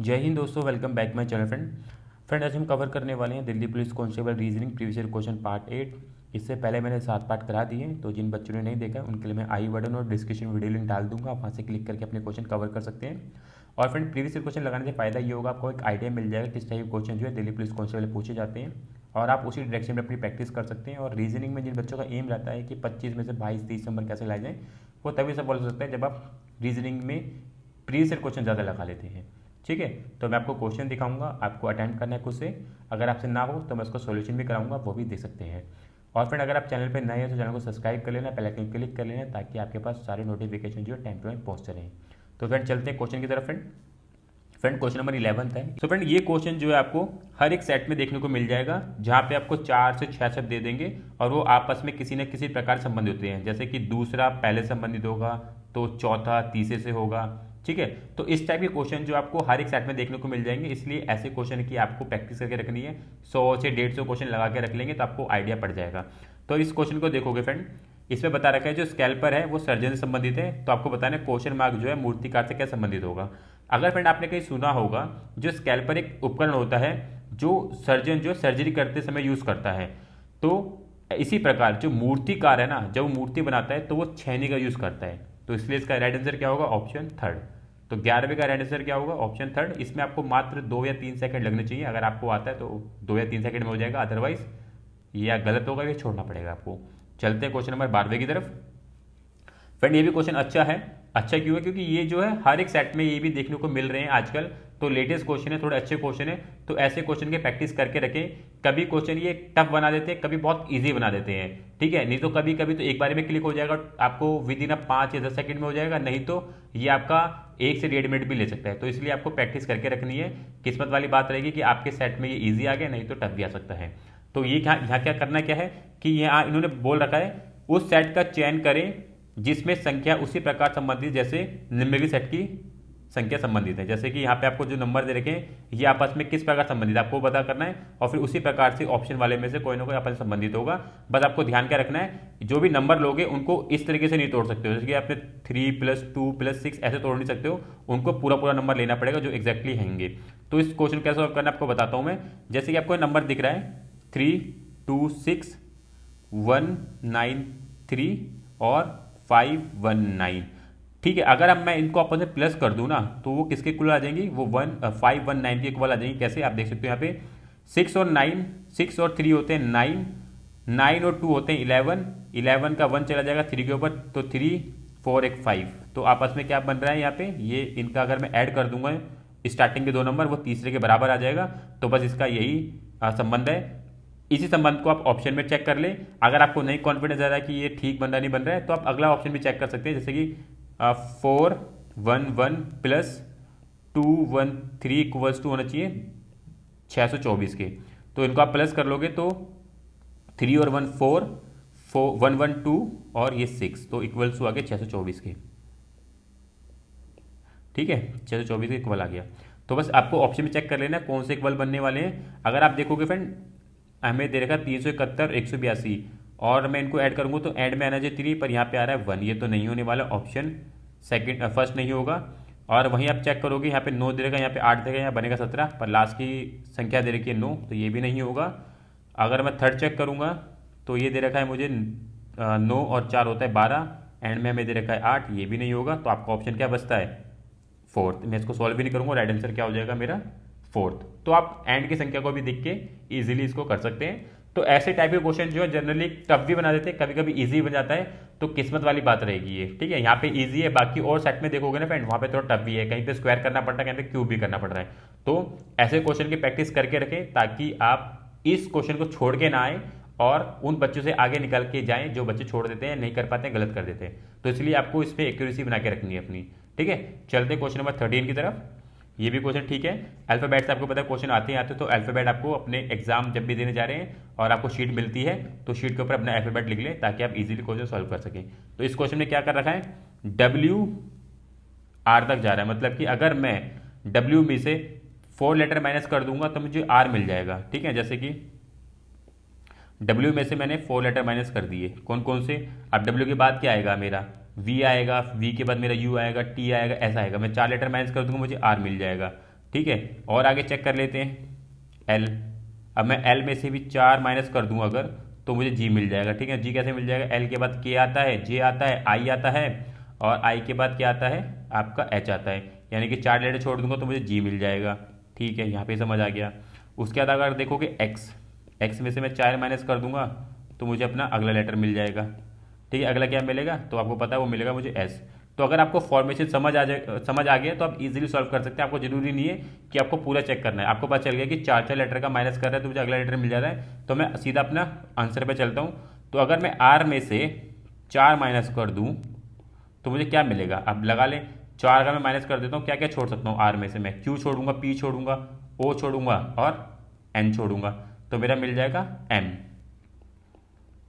जय हिंद दोस्तों, welcome back my channel friend. आज हम कवर करने वाले हैं Delhi police constable reasoning previous year question part 8। इससे पहले मैंने 7 पार्ट करा दिए हैं, तो जिन बच्चों ने नहीं देखा उनके लिए मैं आई बटन और डिस्क्रिप्शन वीडियो लिंक डाल दूंगा, आप वहाँ से क्लिक करके अपने क्वेश्चन कवर कर सकते हैं। और फ्रेंड, प्रीवियस ईयर क्वेश्चन लगाने से फायदा ये होगा, आपको एक आइडिया मिल जाएगा किस टाइप के क्वेश्चन जो है दिल्ली पुलिस कांस्टेबल पूछे जाते हैं, और आप उसी डायरेक्शन में अपनी प्रैक्टिस कर सकते हैं। और रीजनिंग में जिन बच्चों का एम रहता है कि 25 में से 22-30 नंबर कैसे लाए जाएँ, वो तभी सफल हो सकता है जब आप रीजनिंग में प्रीवियस ईयर क्वेश्चन ज़्यादा लगा लेते हैं। ठीक है, तो मैं आपको क्वेश्चन दिखाऊंगा, आपको अटेम्प्ट करना है खुद से। अगर आपसे ना हो तो मैं उसका सॉल्यूशन भी कराऊंगा, वो भी देख सकते हैं। और फ्रेंड, अगर आप चैनल पर नए हैं तो चैनल को सब्सक्राइब कर लेना, बेल आइकन क्लिक कर लेना, ताकि आपके पास सारे नोटिफिकेशन जो है टाइम टू टाइम पहुँचते रहें। तो फ्रेंड, चलते हैं क्वेश्चन की तरफ। फ्रेंड क्वेश्चन नंबर 11 है। तो फ्रेंड, ये क्वेश्चन जो है आपको हर एक सेट में देखने को मिल जाएगा, जहाँ पे आपको 4 से 6 शब्द दे देंगे और वो आपस में किसी न किसी प्रकार संबंधित होते हैं। जैसे कि दूसरा पहले संबंधित होगा, तो चौथा तीसरे से होगा। ठीक है, तो इस टाइप के क्वेश्चन जो आपको हर एक सेट में देखने को मिल जाएंगे, इसलिए ऐसे क्वेश्चन की आपको प्रैक्टिस करके रखनी है। 100 से 150 क्वेश्चन लगा के रख लेंगे तो आपको आइडिया पड़ जाएगा। तो इस क्वेश्चन को देखोगे फ्रेंड, इसमें बता रखा है जो स्कैल्पर है वो सर्जन से संबंधित है, तो आपको बताना है क्वेश्चन मार्क जो है मूर्तिकार से क्या संबंधित होगा। अगर फ्रेंड आपने कहीं सुना होगा, जो स्कैल्पर एक उपकरण होता है जो सर्जन जो सर्जरी करते समय यूज करता है, तो इसी प्रकार जो मूर्तिकार है ना, जब वो मूर्ति बनाता है तो वो छेनी का यूज करता है। तो इसलिए इसका राइट आंसर क्या होगा? Option third. तो 11वें का राइट आंसर क्या होगा? Option third. इसमें आपको मात्र 2 या 3 सेकंड लगने चाहिए, अगर आपको आता है तो 2 या 3 सेकंड में हो जाएगा, अदरवाइज या गलत होगा या छोड़ना पड़ेगा आपको। चलते हैं क्वेश्चन नंबर 12वें की तरफ। फ्रेंड, ये भी क्वेश्चन अच्छा है। अच्छा क्यों है? क्योंकि ये जो है हर एक सेट में ये भी देखने को मिल रहे हैं आजकल, तो लेटेस्ट क्वेश्चन है, थोड़े अच्छे क्वेश्चन है। तो ऐसे क्वेश्चन की प्रैक्टिस करके रखें। कभी क्वेश्चन ये टफ बना देते हैं, कभी बहुत इजी बना देते हैं। ठीक है, नहीं तो कभी कभी तो एक बार में क्लिक हो जाएगा आपको, विद इन 5 या 10 सेकंड में हो जाएगा, नहीं तो ये आपका 1 से 1.5 मिनट भी ले सकता है। तो इसलिए आपको प्रैक्टिस करके रखनी है। किस्मत वाली बात रहेगी कि आपके सेट में ये ईजी आ गया, नहीं तो टफ भी आ सकता है। तो ये यहाँ क्या करना क्या है कि यहाँ इन्होंने बोल रखा है उस सेट का चयन करें जिसमें संख्या उसी प्रकार संबंधित जैसे निम्नलिखित सेट की संख्या संबंधित है। जैसे कि यहाँ पे आपको जो नंबर दे रखे हैं ये आपस में किस प्रकार संबंधित है आपको पता करना है, और फिर उसी प्रकार से ऑप्शन वाले में से कोई ना कोई आपस में संबंधित होगा। बस आपको ध्यान क्या रखना है, जो भी नंबर लोगे उनको इस तरीके से नहीं तोड़ सकते हो, जैसे कि आपने 3+2+6 ऐसे तोड़ नहीं सकते हो, उनको पूरा पूरा नंबर लेना पड़ेगा जो एग्जैक्टली हैंगे। तो इस क्वेश्चन कैसे सॉल्व करना आपको बताता हूँ मैं। जैसे कि आपको नंबर दिख रहा है 3, 2, 6, 1, 9, 3 और 519। ठीक है, अगर अब मैं इनको आपस में प्लस कर दूं ना, तो वो किसके इक्वल आ जाएंगी? वो 519 के इक्वल आ जाएंगी। कैसे? आप देख सकते हो यहाँ पे 6 और 3 होते हैं 9, 9 और 2 होते हैं 11, 11 का 1 चला जाएगा 3 के ऊपर, तो 3 4 1 5। तो आपस में क्या बन रहा है यहाँ पे, ये इनका अगर मैं ऐड कर दूंगा स्टार्टिंग के 2 नंबर, वो तीसरे के बराबर आ जाएगा। तो बस इसका यही संबंध है। इसी संबंध को आप ऑप्शन में चेक कर ले। अगर आपको नहीं कॉन्फिडेंस आ रहा है कि ये ठीक बन रहा नहीं बन रहा है, तो आप अगला ऑप्शन भी चेक कर सकते हैं, जैसे कि 411 प्लस 213 इक्वल्स टू होना चाहिए 624 के। तो इनको आप प्लस कर लोगे तो 3 और 1 4, 112 और ये 6, तो इक्वल्स टू आ गए 624 के। ठीक है, 624 के इक्वल आ गया। तो बस आपको ऑप्शन में चेक कर लेना कौन से इक्वल बनने वाले हैं। अगर आप देखोगे फ्रेंड, हमें दे रखा 371 182, और मैं इनको ऐड करूंगा तो ऐड में आना चाहिए 3, पर यहाँ पे आ रहा है 1, ये तो नहीं होने वाला, ऑप्शन सेकंड फर्स्ट नहीं होगा। और वहीं आप चेक करोगे यहाँ पे 9 दे रखा है, यहाँ पे 8 देगा, यहाँ बनेगा 17, पर लास्ट की संख्या दे रखी है 9, तो ये भी नहीं होगा। अगर मैं थर्ड चेक करूँगा तो ये दे रखा है मुझे 9 और 4 होता है 12, एंड में हमें दे रखा है 8, ये भी नहीं होगा। तो आपका ऑप्शन क्या बचता है? फोर्थ। मैं इसको सॉल्व भी नहीं करूँगा, राइट आंसर क्या हो जाएगा मेरा? फोर्थ। तो आप एंड की संख्या को भी देख के इजीली इसको कर सकते हैं। तो ऐसे टाइप के क्वेश्चन जो है जनरली टफ भी बना देते हैं, कभी कभी इजी बन जाता है, तो किस्मत वाली बात रहेगी ये। ठीक है, यहाँ पे इजी है, बाकी और सेट में देखोगे ना फ्रेंड, वहाँ पे थोड़ा टफ भी है, कहीं पे स्क्वायर करना पड़ता है, कहीं पे क्यूब भी करना पड़ रहा है। तो ऐसे क्वेश्चन की प्रैक्टिस करके रखें ताकि आप इस क्वेश्चन को छोड़ के ना आए और उन बच्चों से आगे निकल के जाएं जो बच्चे छोड़ देते हैं, नहीं कर पाते हैं, गलत कर देते हैं। तो इसलिए आपको इस पर एक्यूरेसी बना के रखनी है अपनी। ठीक है, चलते क्वेश्चन नंबर 13 की तरफ। ये भी क्वेश्चन ठीक है। अल्फाबेट से आपको पता है क्वेश्चन आते ही आते, तो अल्फाबेट आपको अपने एग्जाम जब भी देने जा रहे हैं और आपको शीट मिलती है, तो शीट के ऊपर अपना अल्फाबेट लिख लें ताकि आप इजीली क्वेश्चन सॉल्व कर सकें। तो इस क्वेश्चन में क्या कर रखा है, डब्ल्यू आर तक जा रहा है, मतलब कि अगर मैं डब्ल्यू में से 4 लेटर माइनस कर दूंगा तो मुझे आर मिल जाएगा। ठीक है, जैसे कि डब्ल्यू में से मैंने 4 लेटर माइनस कर दिए, कौन कौन से? अब डब्ल्यू के बाद क्या आएगा मेरा? वी आएगा, वी के बाद मेरा यू आएगा, टी आएगा, ऐसा आएगा। मैं 4 लेटर माइनस कर दूंगा, मुझे आर मिल जाएगा। ठीक है, और आगे चेक कर लेते हैं एल। अब मैं एल में से भी 4 माइनस कर दूँ अगर, तो मुझे जी मिल जाएगा। ठीक है, जी कैसे मिल जाएगा, एल के बाद के आता है, जे आता है, आई आता है, और आई के बाद क्या आता है आपका एच आता है, यानी कि 4 लेटर छोड़ दूंगा तो मुझे जी मिल जाएगा। ठीक है, यहाँ पे समझ आ गया। उसके बाद अगर देखोगे एक्स, एक्स में से मैं 4 माइनस कर दूंगा तो मुझे अपना अगला लेटर मिल जाएगा। ठीक है, अगला क्या मिलेगा, तो आपको पता है वो मिलेगा मुझे एस। तो अगर आपको फॉर्मेशन समझ आ गया तो आप इजीली सॉल्व कर सकते हैं। आपको जरूरी नहीं है कि आपको पूरा चेक करना है। आपको पता चल गया कि 4 लेटर का माइनस कर रहा है तो मुझे अगला लेटर मिल जा रहा है, तो मैं सीधा अपना आंसर पे चलता हूँ। तो अगर मैं आर में से 4 माइनस कर दूँ तो मुझे क्या मिलेगा, अब लगा लें। 4 का मैं माइनस कर देता हूँ, क्या क्या छोड़ सकता हूँ आर में से, मैं क्यू छोड़ूंगा, पी छोड़ूंगा, ओ छोड़ूंगा और एन छोड़ूंगा, तो मेरा मिल जाएगा एम।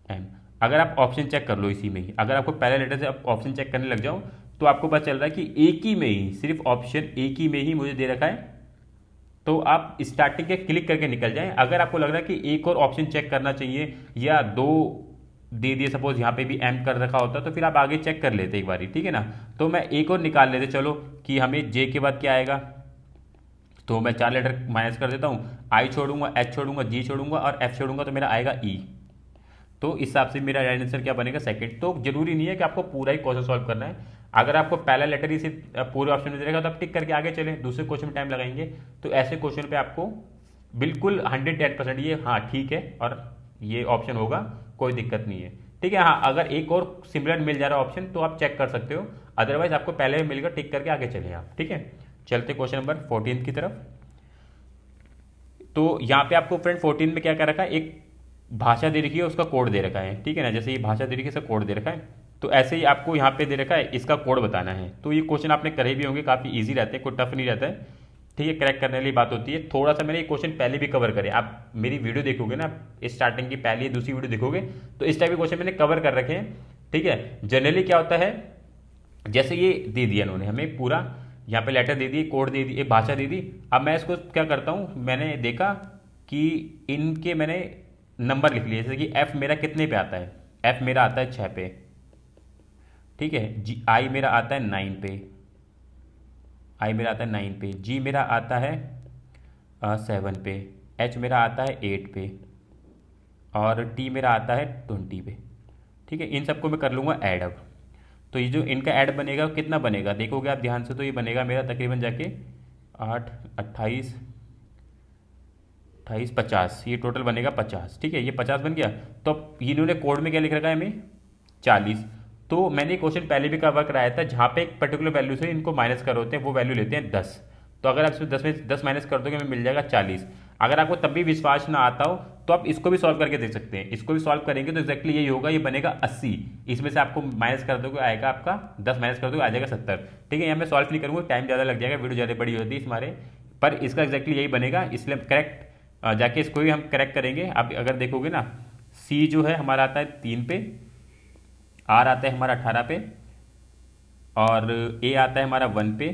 एम। अगर आप ऑप्शन चेक कर लो इसी में ही, अगर आपको पहले लेटर से आप ऑप्शन चेक करने लग जाओ तो आपको पता चल रहा है कि एक ही में ही, सिर्फ ऑप्शन एक ही में ही मुझे दे रखा है, तो आप स्टार्टिंग के क्लिक करके निकल जाएं। अगर आपको लग रहा है कि एक और ऑप्शन चेक करना चाहिए या दो दे दिए, सपोज यहाँ पे भी एम कर रखा होता तो फिर आप आगे चेक कर लेते एक बारी, ठीक है ना। तो मैं एक और निकाल लेते चलो कि हमें जे के बाद क्या आएगा, तो मैं 4 लेटर माइनस कर देता हूँ, आई छोड़ूंगा, एच छोड़ूंगा, जी छोड़ूंगा और एफ छोड़ूंगा, तो मेरा आएगा ई। तो इस हिसाब से मेरा राइट आंसर क्या बनेगा, सेकंड। तो जरूरी नहीं है कि आपको पूरा ही क्वेश्चन सॉल्व करना है। अगर आपको पहला लेटर ही से पूरे ऑप्शन में देगा तो आप टिक करके आगे चले, दूसरे क्वेश्चन में टाइम लगाएंगे। तो ऐसे क्वेश्चन पे आपको बिल्कुल 110% ये हाँ ठीक है और ये ऑप्शन होगा, कोई दिक्कत नहीं है। ठीक है, हाँ अगर एक और सिमिलर मिल जा रहा है ऑप्शन तो आप चेक कर सकते हो, अदरवाइज आपको पहले मिलेगा, टिक करके आगे चले आप। ठीक है, चलते क्वेश्चन नंबर 14 की तरफ। तो यहाँ पे आपको फ्रेंड 14 में क्या कर रखा है, एक भाषा दे रखी है, उसका कोड दे रखा है। ठीक है ना, जैसे ये भाषा दे रखी है, इसका कोड दे रखा है, तो ऐसे ही आपको यहाँ पे दे रखा है, इसका कोड बताना है। तो ये क्वेश्चन आपने करे भी होंगे, काफ़ी इजी रहते हैं, कोई टफ नहीं रहता है। ठीक है, क्रैक करने वाली बात होती है। थोड़ा सा मैंने ये क्वेश्चन पहले भी कवर करे, आप मेरी वीडियो देखोगे ना, स्टार्टिंग की पहली दूसरी वीडियो देखोगे तो इस टाइप के क्वेश्चन मैंने कवर कर रखे हैं। ठीक है, जनरली क्या होता है, जैसे ये दे दिया इन्होंने हमें पूरा, यहाँ पे लेटर दे दी, कोड दे दी, एक भाषा दे दी। अब मैं इसको क्या करता हूँ, मैंने देखा कि इनके मैंने नंबर लिख लिए, जैसे कि एफ मेरा कितने पे आता है, एफ मेरा आता है 6 पे। ठीक है, जी आई मेरा आता है 9 पे, आई मेरा आता है 9 पे, जी मेरा आता है 7 पे, एच मेरा आता है 8 पे और टी मेरा आता है 20 पे। ठीक है, इन सबको मैं कर लूँगा ऐड। अब तो ये जो इनका ऐड बनेगा कितना बनेगा देखोगे आप ध्यान से, तो ये बनेगा मेरा तकरीबन जाके 8, 28, 28, 50, ये टोटल बनेगा 50। ठीक है, ये 50 बन गया। तो अब इन्होंने कोड में क्या लिख रखा है हमें 40। तो मैंने क्वेश्चन पहले भी कवर कराया था, जहाँ पे एक पर्टिकुलर वैल्यू से इनको माइनस कर होते हैं, वो वैल्यू लेते हैं 10। तो अगर आप इसमें 10 में 10 माइनस कर दोगे हमें मिल जाएगा 40। अगर आपको तब भी विश्वास ना आता हो तो आप इसको भी सॉल्व करके देख सकते हैं। इसको भी सॉल्व करेंगे तो एक्जैक्टली यही होगा, ये बनेगा 80। इसमें से आपको माइनस कर दोगे आएगा आपका 10 माइनस कर दोगे आ जाएगा 70। ठीक है, यहाँ मैं सॉल्व नहीं करूँगा, टाइम ज़्यादा लग जाएगा, वीडियो ज़्यादा बड़ी होती है हमारे, पर इसका एक्जैक्टली यही बनेगा, इसलिए करेक्ट जाके इसको भी हम करेक्ट करेंगे। आप अगर देखोगे ना, सी जो है हमारा आता है 3 पे, आर आता है हमारा 18 पे और ए आता है हमारा 1 पे,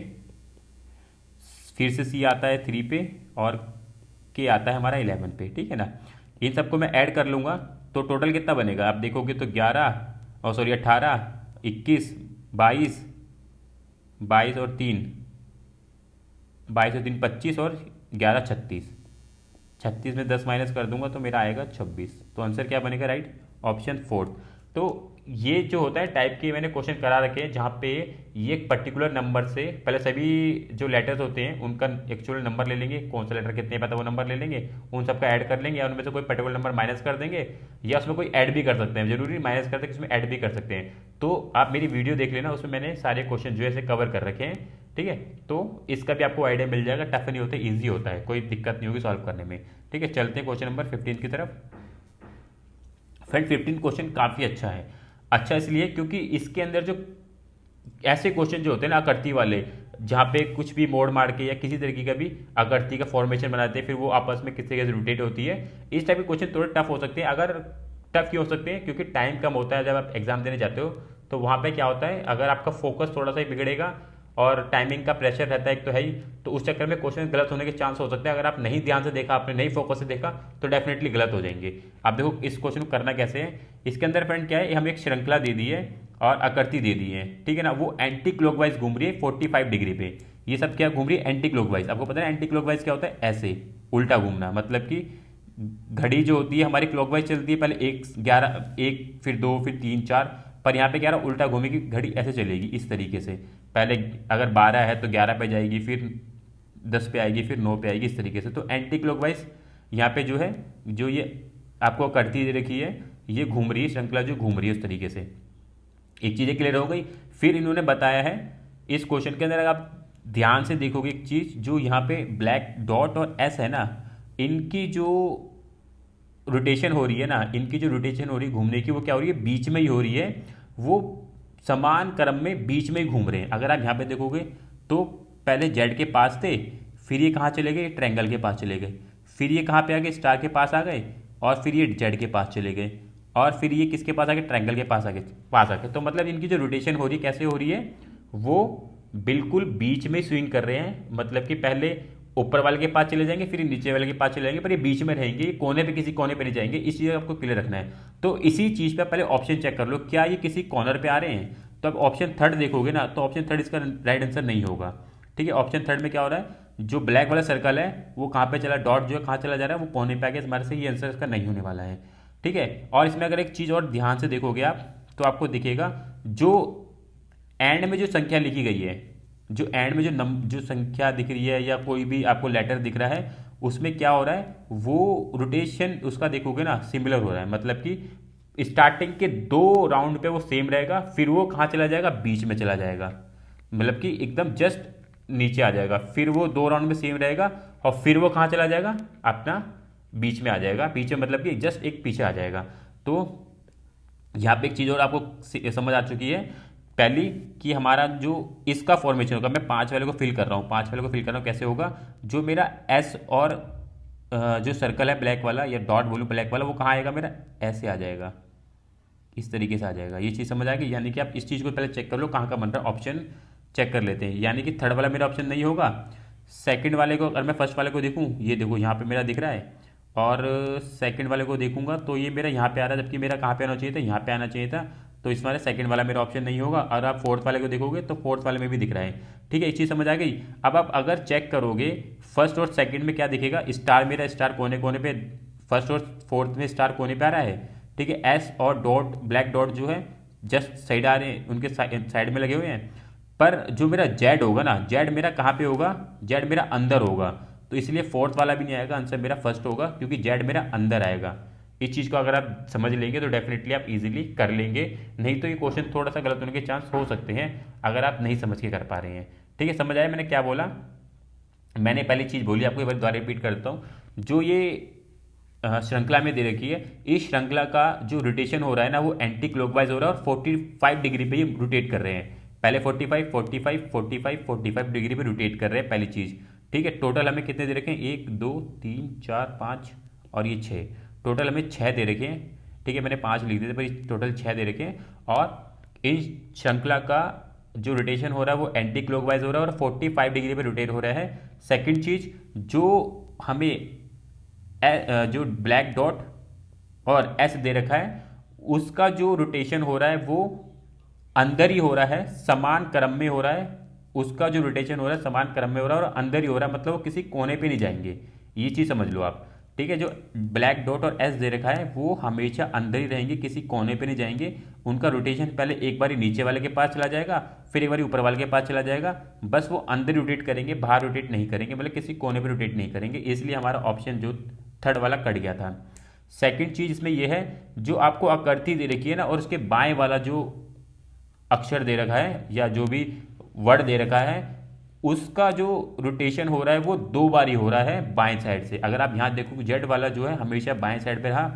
फिर से सी आता है 3 पे और के आता है हमारा 11 पे। ठीक है ना, इन सबको मैं ऐड कर लूँगा तो टोटल कितना बनेगा आप देखोगे तो 11 और सॉरी 18, 21, 22, 22 और 3, 22 और 3 25 और 11 36, 36 में 10 माइनस कर दूंगा तो मेरा आएगा 26। तो आंसर क्या बनेगा, राइट ऑप्शन 4। तो ये जो होता है टाइप के मैंने क्वेश्चन करा रखे हैं, जहाँ पे ये एक पर्टिकुलर नंबर से पहले सभी जो लेटर्स होते हैं उनका एक्चुअल नंबर ले लेंगे, कौन सा लेटर कितने पता वो नंबर ले लेंगे, उन सबका ऐड कर लेंगे या उनमें से कोई पर्टिकुलर नंबर माइनस कर देंगे, या उसमें कोई ऐड भी कर सकते हैं, जरूरी माइनस करते हैं, उसमें ऐड भी कर सकते हैं। तो आप मेरी वीडियो देख लेना, उसमें मैंने सारे क्वेश्चन जो है कवर कर रखे हैं। ठीक है, तो इसका भी आपको आइडिया मिल जाएगा, टफ नहीं होता, ईजी होता है, कोई दिक्कत नहीं होगी सॉल्व करने में। ठीक है, चलते हैं क्वेश्चन नंबर 15 की तरफ। फ्रेंड 15 क्वेश्चन काफ़ी अच्छा है, अच्छा इसलिए क्योंकि इसके अंदर जो ऐसे क्वेश्चन जो होते हैं ना आकृति वाले, जहाँ पे कुछ भी मोड़ मार के या किसी तरीके का भी आकृति का फॉर्मेशन बनाते हैं, फिर वो आपस में किस तरीके से रोटेट होती है, इस टाइप के क्वेश्चन थोड़े टफ हो सकते हैं। अगर टफ क्यों हो सकते हैं, क्योंकि टाइम कम होता है जब आप एग्जाम देने जाते हो, तो वहाँ पे क्या होता है, अगर आपका फोकस थोड़ा सा ही बिगड़ेगा और टाइमिंग का प्रेशर रहता है एक तो है ही, तो उस चक्कर में क्वेश्चन गलत होने के चांस हो सकते हैं। अगर आप नहीं ध्यान से देखा, आपने नहीं फोकस से देखा तो डेफिनेटली गलत हो जाएंगे। आप देखो इस क्वेश्चन को करना कैसे है, इसके अंदर फ्रेंड क्या है, हमें एक श्रृंखला दे दी है और आकृति दे दी है। ठीक है ना, वो एंटी क्लॉकवाइज घूम रही है 45 डिग्री पे, ये सब क्या घूम रही है, एंटी क्लॉकवाइज। आपको पता है एंटी क्लॉकवाइज क्या होता है, ऐसे उल्टा घूमना, मतलब कि घड़ी जो होती है हमारी क्लॉकवाइज चलती है, पहले एक 11 एक फिर 2 फिर 3 4, पर यहाँ पे 11 उल्टा घूमेगी घड़ी, ऐसे चलेगी इस तरीके से। पहले अगर 12 है तो 11 पे जाएगी, फिर 10 पे आएगी, फिर 9 पे आएगी, इस तरीके से। तो एंटी क्लॉकवाइज यहाँ पे जो है, जो ये आपको करती दे रखी है, ये घूम रही है, श्रृंखला जो घूम रही है उस तरीके से। एक चीज़ें क्लियर हो गई। फिर इन्होंने बताया है इस क्वेश्चन के अंदर, अगर आप ध्यान से देखोगे एक चीज़, जो यहाँ पे ब्लैक डॉट और एस है ना, इनकी जो रोटेशन हो रही है ना, इनकी जो रोटेशन हो रही है घूमने की, वो क्या हो रही है, बीच में ही हो रही है। वो समान क्रम में बीच में ही घूम रहे हैं। अगर आप यहाँ पे देखोगे तो पहले जेड के पास थे, फिर ये कहाँ चले गए, ट्रायंगल के पास चले गए, फिर ये कहाँ पे आ गए, स्टार के पास आ गए, और फिर ये जेड के पास चले गए, और फिर ये किसके पास आ गए, ट्रायंगल के पास आ गए। तो मतलब इनकी जो रोटेशन हो रही है कैसे हो रही है, वो बिल्कुल बीच में स्विंग कर रहे हैं। मतलब कि पहले ऊपर वाले के पास चले जाएंगे, फिर नीचे वाले के पास चले जाएंगे, पर ये बीच में रहेंगे, ये कोने पे किसी कोने पे नहीं जाएंगे। इस चीज़ आपको क्लियर रखना है। तो इसी चीज़ पे पहले ऑप्शन चेक कर लो, क्या ये किसी कॉर्नर पे आ रहे हैं। तो अब ऑप्शन थर्ड देखोगे ना, तो ऑप्शन थर्ड इसका राइट आंसर नहीं होगा। ठीक है, ऑप्शन थर्ड में क्या हो रहा है, जो ब्लैक वाला सर्कल है वो कहाँ पे चला, डॉट जो है कहाँ चला जा रहा है, वो कोने पे आ गया। हमारे से ये आंसर इसका नहीं होने वाला है। ठीक है, और इसमें अगर एक चीज़ और ध्यान से देखोगे आप, तो आपको दिखेगा जो एंड में जो संख्या लिखी गई है, जो एंड में जो संख्या दिख रही है, या कोई भी आपको लेटर दिख रहा है, उसमें क्या हो रहा है, वो रोटेशन उसका देखोगे ना सिमिलर हो रहा है। मतलब कि स्टार्टिंग के 2 राउंड पे वो सेम रहेगा, फिर वो कहाँ चला जाएगा, बीच में चला जाएगा। मतलब कि एकदम जस्ट नीचे आ जाएगा, फिर वो 2 राउंड में सेम रहेगा, और फिर वो कहाँ चला जाएगा, अपना बीच में आ जाएगा। पीछे मतलब कि जस्ट एक पीछे आ जाएगा। तो यहाँ पे एक चीज़ और आपको समझ आ चुकी है। पहली कि हमारा जो इसका फॉर्मेशन होगा, मैं 5 वाले को फिल कर रहा हूँ, 5 वाले को फिल कर रहा हूँ, कैसे होगा, जो मेरा एस और जो सर्कल है ब्लैक वाला, या डॉट बोलूँ ब्लैक वाला, वो कहाँ आएगा, मेरा ऐसे आ जाएगा, इस तरीके से आ जाएगा। ये चीज़ समझ आएगी। यानी कि आप इस चीज़ को पहले चेक कर लो कहाँ का बन रहा है, ऑप्शन चेक कर लेते हैं। यानी कि थर्ड वाला मेरा ऑप्शन नहीं होगा। सेकंड वाले को अगर मैं फर्स्ट वाले को देखूँ, ये देखो यहाँ पे मेरा दिख रहा है, और सेकंड वाले को देखूंगा तो ये मेरा यहाँ पे आ रहा है, जबकि मेरा कहाँ पे आना चाहिए था, यहाँ पे आना चाहिए था। तो इस वाले सेकंड वाला मेरा ऑप्शन नहीं होगा। और आप फोर्थ वाले को देखोगे तो फोर्थ वाले में भी दिख रहा है। ठीक है, एक चीज़ समझ आ गई। अब आप अगर चेक करोगे फर्स्ट और सेकंड में क्या दिखेगा, स्टार, मेरा स्टार कोने कोने पे, फर्स्ट और फोर्थ में स्टार कोने पे आ रहा है। ठीक है, एस और डॉट ब्लैक डॉट जो है जस्ट साइड आ रहे हैं, उनके साइड में लगे हुए हैं। पर जो मेरा जेड होगा ना, जेड मेरा कहाँ पे होगा, जेड मेरा अंदर होगा। तो इसलिए फोर्थ वाला भी नहीं आएगा, आंसर मेरा फर्स्ट होगा, क्योंकि जेड मेरा अंदर आएगा। इस चीज़ को अगर आप समझ लेंगे तो डेफिनेटली आप इजीली कर लेंगे। नहीं तो ये क्वेश्चन थोड़ा सा गलत होने के चांस हो सकते हैं, अगर आप नहीं समझ के कर पा रहे हैं। ठीक है, समझ आया मैंने क्या बोला। मैंने पहली चीज़ बोली आपको, एक बार दोबारा रिपीट करता हूँ। जो ये श्रृंखला में दे रखी है, इस श्रृंखला का जो रोटेशन हो रहा है ना, वो एंटी क्लॉकवाइज हो रहा है, और 45 डिग्री पे ये रोटेट कर रहे हैं। पहले 45 45 45 45 डिग्री पे रोटेट कर रहे हैं, पहली चीज़। ठीक है, टोटल हमें कितने दे रखे हैं, 1 2 3 4 5 और ये 6, टोटल हमें 6 दे रखे हैं। ठीक है, मैंने 5 लिख दिए थे, पर टोटल 6 दे रखे हैं। और इस श्रृंखला का जो रोटेशन हो रहा है वो एंटी क्लॉकवाइज हो रहा है, और 45 डिग्री पे रोटेट हो रहा है। सेकंड चीज़, जो हमें जो ब्लैक डॉट और एस दे रखा है, उसका जो रोटेशन हो रहा है वो अंदर ही हो रहा है, समान क्रम में हो रहा है। उसका जो रोटेशन हो रहा है समान क्रम में हो रहा है, और अंदर ही हो रहा है, मतलब वो किसी कोने पे नहीं जाएंगे। ये चीज़ समझ लो आप। ठीक है, जो ब्लैक डॉट और एस दे रखा है वो हमेशा अंदर ही रहेंगे, किसी कोने पे नहीं जाएंगे। उनका रोटेशन पहले एक बार नीचे वाले के पास चला जाएगा, फिर एक बार ऊपर वाले के पास चला जाएगा। बस वो अंदर रोटेट करेंगे, बाहर रोटेट नहीं करेंगे, मतलब किसी कोने पे रोटेट नहीं करेंगे। इसलिए हमारा ऑप्शन जो थर्ड वाला कट गया था। सेकंड चीज इसमें यह है, जो आपको आकृति दे रखी है ना, और उसके बाएं वाला जो अक्षर दे रखा है, या जो भी वर्ड दे रखा है, उसका जो रोटेशन हो रहा है वो 2 बार ही हो रहा है बाएं साइड से। अगर आप यहाँ देखो, जेड वाला जो है हमेशा बाएं साइड पे रहा।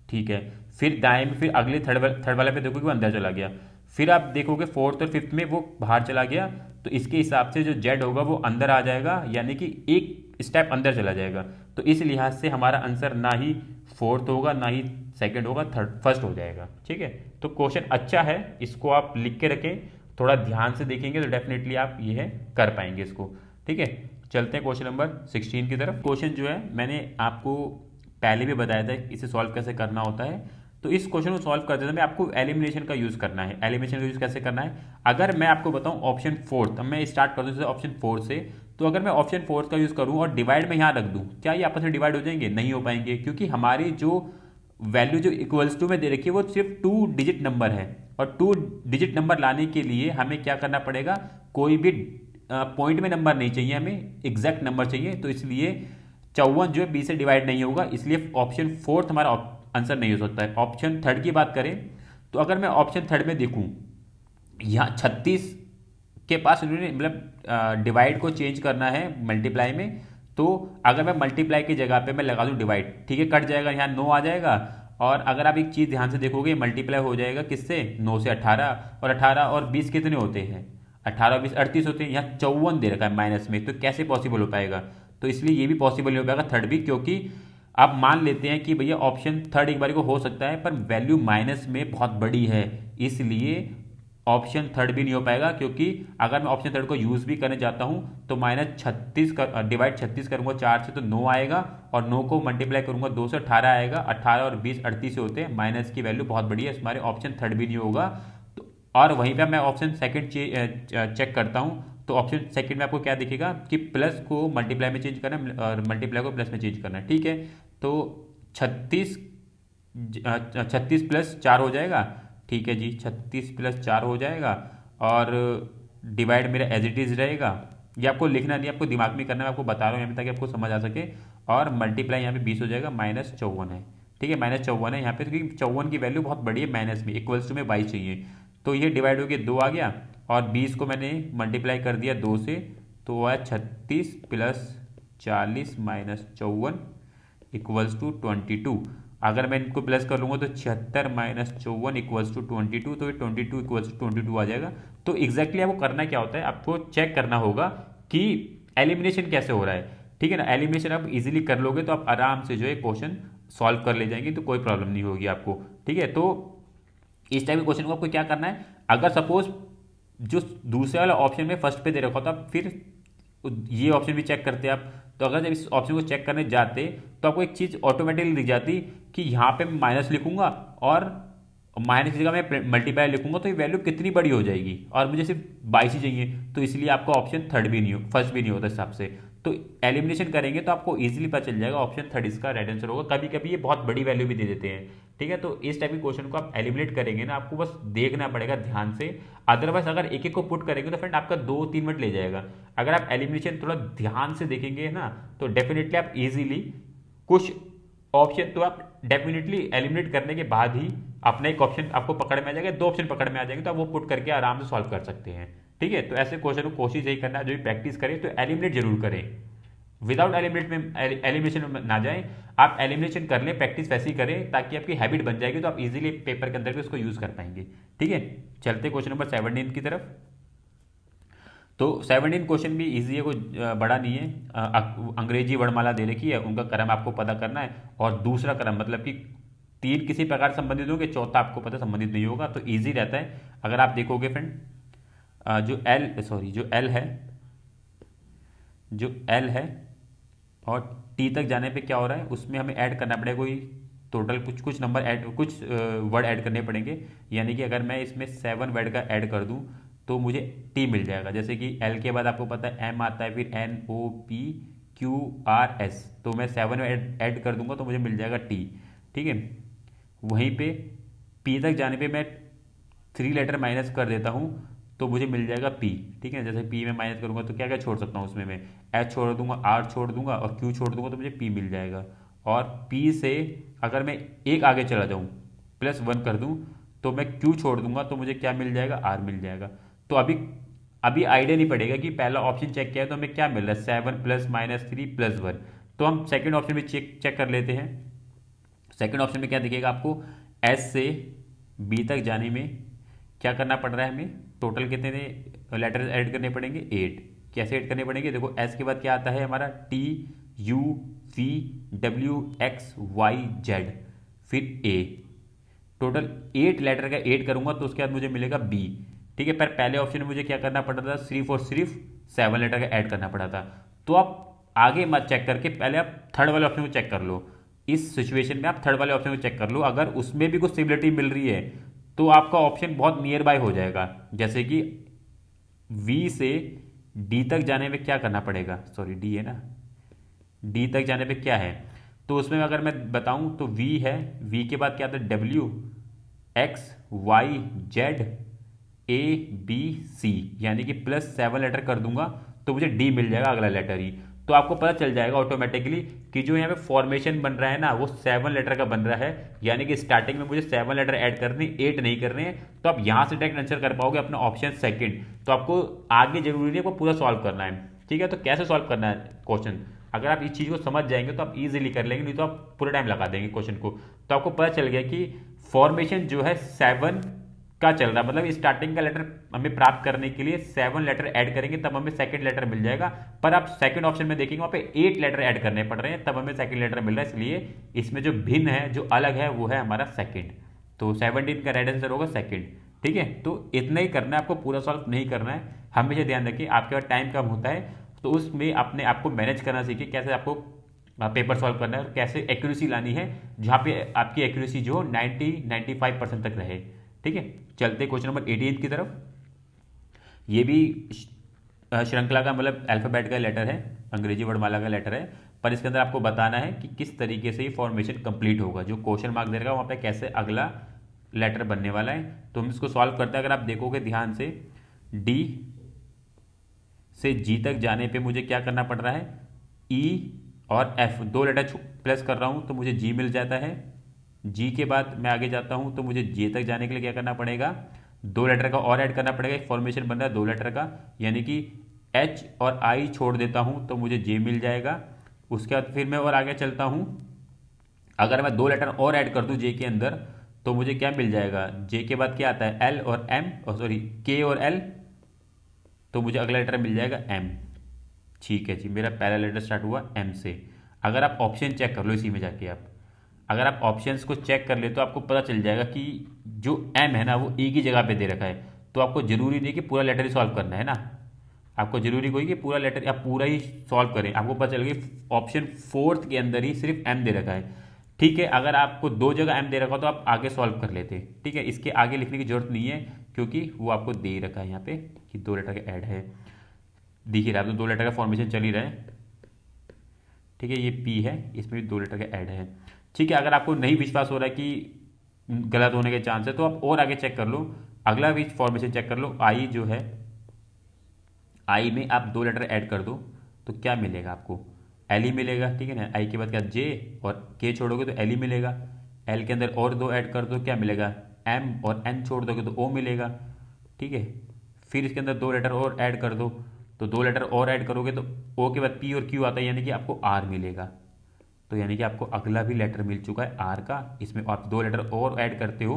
ठीक है, फिर दाएं में, फिर अगले थर्ड वाले पे देखोगे वो अंदर चला गया। फिर आप देखोगे फोर्थ और फिफ्थ में वो बाहर चला गया। तो इसके हिसाब से जो जेड होगा वो अंदर आ जाएगा, यानी कि एक स्टेप अंदर चला जाएगा। तो इस लिहाज से हमारा आंसर ना ही फोर्थ होगा, ना ही सेकंड होगा, फर्स्ट हो जाएगा। ठीक है, तो क्वेश्चन अच्छा है, इसको आप लिख के रखें, थोड़ा ध्यान से देखेंगे तो डेफिनेटली आप ये है कर पाएंगे इसको। ठीक है, चलते हैं क्वेश्चन नंबर 16 की तरफ। क्वेश्चन जो है मैंने आपको पहले भी बताया था इसे सॉल्व कैसे करना होता है। तो इस क्वेश्चन को सॉल्व करते समय आपको एलिमिनेशन का यूज़ करना है। एलिमिनेशन का यूज़ कैसे करना है, अगर मैं आपको बताऊं ऑप्शन फोर्थ, अब मैं स्टार्ट कर दूँ ऑप्शन फोर्थ से, तो अगर मैं ऑप्शन फोर्थ का यूज़ करूं और डिवाइड में यहाँ रख दूं, क्या ये आपस में डिवाइड हो जाएंगे? नहीं हो पाएंगे, क्योंकि हमारी जो वैल्यू जो इक्वल्स टू में दे रखी है वो सिर्फ 2 डिजिट नंबर है, और 2 डिजिट नंबर लाने के लिए हमें क्या करना पड़ेगा, कोई भी पॉइंट में नंबर नहीं चाहिए, हमें एग्जैक्ट नंबर चाहिए। तो इसलिए 54 जो है 20 से डिवाइड नहीं होगा, इसलिए ऑप्शन फोर्थ हमारा आंसर नहीं हो सकता है। ऑप्शन थर्ड की बात करें तो अगर मैं ऑप्शन थर्ड में देखूं, यहाँ 36 के पास उन्होंने मतलब डिवाइड को चेंज करना है मल्टीप्लाई में, तो अगर मैं मल्टीप्लाई की जगह पे मैं लगा दूं डिवाइड, ठीक है, कट जाएगा, यहाँ 9 आ जाएगा। और अगर आप एक चीज़ ध्यान से देखोगे, मल्टीप्लाई हो जाएगा किससे, 9 से 18, और 18 और 20 कितने होते हैं, 18 और 20 38 होते हैं, यहाँ 54 दे रखा है माइनस में, तो कैसे पॉसिबल हो पाएगा? तो इसलिए ये भी पॉसिबल नहीं हो पाएगा थर्ड भी, क्योंकि आप मान लेते हैं कि भैया ऑप्शन थर्ड एक बार को हो सकता है, पर वैल्यू माइनस में बहुत बड़ी है, इसलिए ऑप्शन थर्ड भी नहीं हो पाएगा। क्योंकि अगर मैं ऑप्शन थर्ड को यूज़ भी करने जाता हूं तो -36 कर डिवाइड 36 करूंगा 4 से तो 9 आएगा, और 9 को मल्टीप्लाई करूंगा 2 से 18 आएगा, 18 और 20 38 होते हैं, माइनस की वैल्यू बहुत बड़ी है, हमारे ऑप्शन थर्ड भी नहीं होगा। तो और वहीं पर मैं ऑप्शन सेकंड चेक करता हूं, तो ऑप्शन सेकंड में आपको क्या दिखेगा कि प्लस को मल्टीप्लाई में चेंज करना है और मल्टीप्लाई को प्लस में चेंज करना है, ठीक है। तो 36 36 + 4 हो जाएगा, ठीक है जी, 36 + 4 हो जाएगा, और डिवाइड मेरा एज इट इज़ रहेगा। ये आपको लिखना नहीं, आपको दिमाग में करना है, मैं आपको बता रहा हूँ यहाँ पे ताकि आपको समझ आ सके। और मल्टीप्लाई यहाँ पे 20 हो जाएगा, -54 है, ठीक है, -54 है यहाँ पे, क्योंकि 54 की वैल्यू बहुत बड़ी है माइनस में, इक्वल्स टू में 22 चाहिए, तो ये डिवाइड होकर 2 आ गया, और 20 को मैंने मल्टीप्लाई कर दिया 2 से, तो आया 36 + 40 - 54 = 22। अगर मैं इनको प्लस कर लूँगा तो 76 - 54 = 22, तो ये 22 = 22 आ जाएगा। तो एग्जैक्टली आपको करना क्या होता है, आपको चेक करना होगा कि एलिमिनेशन कैसे हो रहा है, ठीक है ना। एलिमिनेशन आप इजीली कर लोगे तो आप आराम से जो है क्वेश्चन सॉल्व कर ले जाएंगे, तो कोई प्रॉब्लम नहीं होगी आपको, ठीक है। तो इस टाइप के क्वेश्चन को आपको क्या करना है, अगर सपोज जो दूसरे वाला ऑप्शन में फर्स्ट पे दे रखा था, फिर ये ऑप्शन भी चेक करते आप, तो अगर जब इस ऑप्शन को चेक करने जाते तो आपको एक चीज़ ऑटोमेटिकली दिख जाती कि यहाँ पे मैं माइनस लिखूंगा और माइनस की जगह मैं मल्टीप्लाई लिखूंगा, तो ये वैल्यू कितनी बड़ी हो जाएगी, और मुझे सिर्फ 22 ही चाहिए, तो इसलिए आपका ऑप्शन थर्ड भी नहीं हो, फर्स्ट भी नहीं होता हिसाब से। तो एलिमिनेशन करेंगे तो आपको इजीली पता चल जाएगा ऑप्शन थर्ड इसका राइट आंसर होगा। कभी कभी ये बहुत बड़ी वैल्यू भी दे देते हैं, ठीक है। तो इस टाइप के क्वेश्चन को आप एलिमिनेट करेंगे ना, आपको बस देखना पड़ेगा ध्यान से, अदरवाइज अगर एक एक को पुट करेंगे तो फ्रेंड आपका 2-3 मिनट ले जाएगा। अगर आप एलिमिनेशन थोड़ा ध्यान से देखेंगे ना, तो डेफिनेटली आप इजीली कुछ ऑप्शन तो आप डेफिनेटली एलिमिनेट करने के बाद ही अपना एक ऑप्शन आपको पकड़ में आ जाएगा, 2 ऑप्शन पकड़ में आ जाएंगे, तो आप वो पुट करके आराम से सॉल्व कर सकते हैं, ठीक है। तो ऐसे क्वेश्चन को कोशिश यही करना है, जो भी प्रैक्टिस करें तो एलिमिनेट जरूर करें, विदाउट एलिमिनेशन में ना जाएं, आप एलिमिनेशन कर लें, प्रैक्टिस वैसे ही करें ताकि आपकी हैबिट बन जाएगी, तो आप इजीली पेपर के अंदर भी उसको यूज कर पाएंगे, ठीक है। चलते क्वेश्चन नंबर 17 की तरफ। तो 17 क्वेश्चन भी इजी है, कोई बड़ा नहीं है। अंग्रेजी वर्णमाला दे रखी है, उनका क्रम आपको पता करना है, और दूसरा क्रम मतलब कि 3 किसी प्रकार से संबंधित होंगे, चौथा आपको पता संबंधित नहीं होगा, तो इजी रहता है। अगर आप देखोगे फ्रेंड, जो एल है और टी तक जाने पे क्या हो रहा है, उसमें हमें ऐड करना पड़ेगा कोई टोटल कुछ नंबर ऐड, कुछ वर्ड ऐड करने पड़ेंगे। यानी कि अगर मैं इसमें 7 वर्ड का ऐड कर दूं तो मुझे टी मिल जाएगा। जैसे कि एल के बाद आपको पता है एम आता है, फिर NOPQRS, तो मैं 7 ऐड कर दूंगा तो मुझे मिल जाएगा टी, ठीक है। वहीं पे पी तक जाने पे मैं 3 लेटर माइनस कर देता हूँ तो मुझे मिल जाएगा पी, ठीक है। जैसे पी में माइनस करूंगा तो क्या क्या छोड़ सकता हूँ उसमें, मैं एच छोड़ दूंगा, आर छोड़ दूंगा और क्यू छोड़ दूंगा, तो मुझे पी मिल जाएगा। और पी से अगर मैं एक आगे चला जाऊँ +1 कर दूँ तो मैं क्यू छोड़ दूंगा तो मुझे क्या मिल जाएगा, आर मिल जाएगा। तो अभी अभी आइडिया नहीं पड़ेगा कि पहला ऑप्शन चेक किया है तो हमें क्या मिल रहा है, 7 + -3 +1। तो हम सेकेंड ऑप्शन में चेक कर लेते हैं। सेकेंड ऑप्शन में क्या दिखेगा आपको, एस से बी तक जाने में क्या करना पड़ रहा है हमें, टोटल कितने लेटर्स ऐड करने पड़ेंगे, 8। कैसे ऐड करने पड़ेंगे, देखो एस के बाद क्या आता है हमारा, TUVWXYZ, फिर ए, टोटल 8 लेटर का 8 करूंगा तो उसके बाद मुझे मिलेगा बी, ठीक है। पर पहले ऑप्शन में मुझे क्या करना पड़ा था, सिर्फ 7 लेटर का ऐड करना पड़ा था। तो आप आगे मत चेक करके पहले आप थर्ड वाले ऑप्शन को चेक कर लो। इस सिचुएशन में आप थर्ड वाले ऑप्शन को चेक कर लो, अगर उसमें भी कुछ सिमिलरिटी मिल रही है तो आपका ऑप्शन बहुत नियर बाय हो जाएगा। जैसे कि वी से डी तक जाने में क्या करना पड़ेगा, सॉरी डी है ना, डी तक जाने पे क्या है, तो उसमें अगर मैं बताऊं तो वी है, वी के बाद क्या आता है डब्ल्यू, एक्स, वाई, जेड, ए, बी, सी, यानी कि +7 लेटर कर दूंगा तो मुझे डी मिल जाएगा अगला लेटर ही। तो आपको पता चल जाएगा ऑटोमेटिकली कि जो यहाँ पे फॉर्मेशन बन रहा है ना वो 7 लेटर का बन रहा है, यानी कि स्टार्टिंग में मुझे 7 लेटर ऐड करने, 8 नहीं करने हैं। तो आप यहाँ से डायरेक्ट आंसर कर पाओगे अपना ऑप्शन सेकंड। तो आपको आगे जरूरी नहीं है, आपको पूरा सॉल्व करना है, ठीक है। तो कैसे सॉल्व करना है क्वेश्चन, अगर आप इस चीज़ को समझ जाएंगे तो आप इजीली कर लेंगे, नहीं तो आप पूरा टाइम लगा देंगे क्वेश्चन को। तो आपको पता चल गया कि फॉर्मेशन जो है 7 का चल रहा है, मतलब स्टार्टिंग का लेटर हमें प्राप्त करने के लिए 7 लेटर ऐड करेंगे तब हमें सेकंड लेटर मिल जाएगा। पर आप सेकंड ऑप्शन में देखेंगे वहां पे 8 लेटर ऐड करने पड़ रहे हैं तब हमें सेकंड लेटर मिल रहा है, इसलिए इसमें जो भिन्न है, जो अलग है, वो है हमारा सेकंड। तो 17 का राइट आंसर होगा सेकंड, ठीक है। तो इतना ही करना है आपको, पूरा सॉल्व नहीं करना है। हमेशा ध्यान रखिए आपके पास टाइम कम होता है तो उसमें अपने आपको मैनेज करना सीखिए, कैसे आपको पेपर सॉल्व करना है और कैसे एक्यूरेसी लानी है, जहाँ पे आपकी एक्यूरेसी जो 90-95% तक रहे, ठीक है। चलते क्वेश्चन नंबर 18 की तरफ। ये भी श्रृंखला का मतलब अल्फाबेट का लेटर है, अंग्रेजी वर्णमाला का लेटर है, पर इसके अंदर आपको बताना है कि किस तरीके से ये फॉर्मेशन कंप्लीट होगा। जो क्वेश्चन मार्क देगा वहाँ पे कैसे अगला लेटर बनने वाला है। तो हम इसको सॉल्व करते हैं। अगर आप देखोगे ध्यान से, डी से जी तक जाने पे मुझे क्या करना पड़ रहा है, ई और एफ, 2 लेटर प्लस कर रहा हूँ तो मुझे जी मिल जाता है। जी के बाद मैं आगे जाता हूँ तो मुझे जे तक जाने के लिए क्या करना पड़ेगा, 2 लेटर का और ऐड करना पड़ेगा। एक फॉर्मेशन बन रहा है 2 लेटर का, यानी कि एच और आई छोड़ देता हूँ तो मुझे जे मिल जाएगा। उसके बाद फिर मैं और आगे चलता हूँ, अगर मैं 2 लेटर और ऐड कर दूँ जे के अंदर तो मुझे क्या मिल जाएगा, जे के बाद क्या आता है, एल और एम, और सॉरी के और एल, तो मुझे अगला लेटर मिल जाएगा एम। ठीक है जी, मेरा पहला लेटर स्टार्ट हुआ एम से। अगर आप ऑप्शन चेक कर लो इसी में जाके, आप अगर आप ऑप्शंस को चेक कर ले तो आपको पता चल जाएगा कि जो एम है ना वो ई की जगह पे दे रखा है। तो आपको जरूरी नहीं कि पूरा लेटर ही सॉल्व करना है ना, आपको जरूरी कोई कि पूरा लेटर आप पूरा ही सॉल्व करें। आपको पता चल गया ऑप्शन फोर्थ के अंदर ही सिर्फ एम दे रखा है, ठीक है। अगर आपको 2 जगह एम दे रखा हो तो आप आगे सॉल्व कर लेते, ठीक है। इसके आगे लिखने की जरूरत नहीं है क्योंकि वो आपको दे ही रखा है यहाँ पे कि 2 लेटर का ऐड है, दिख ही रहा है। तो 2 लेटर का फॉर्मेशन चल ही रहा है, ठीक है। ये पी है, इसमें भी 2 लेटर का ऐड है, ठीक है। अगर आपको नहीं विश्वास हो रहा है कि गलत होने के चांस है तो आप और आगे चेक कर लो, अगला भी फॉर्मेशन चेक कर लो। आई जो है, आई में आप 2 लेटर ऐड कर दो तो क्या मिलेगा आपको, एल ही मिलेगा, ठीक है ना। आई के बाद क्या, जे और के छोड़ोगे तो एल ही मिलेगा। एल के अंदर और 2 ऐड कर दो, क्या मिलेगा, एम, और एन छोड़ दोगे तो ओ मिलेगा, ठीक है। फिर इसके अंदर 2 लेटर और ऐड कर दो, तो 2 लेटर और ऐड करोगे तो ओ के बाद पी और क्यू आता है, यानी कि आपको आर मिलेगा। तो यानी कि आपको अगला भी लेटर मिल चुका है आर का। इसमें आप 2 लेटर और ऐड करते हो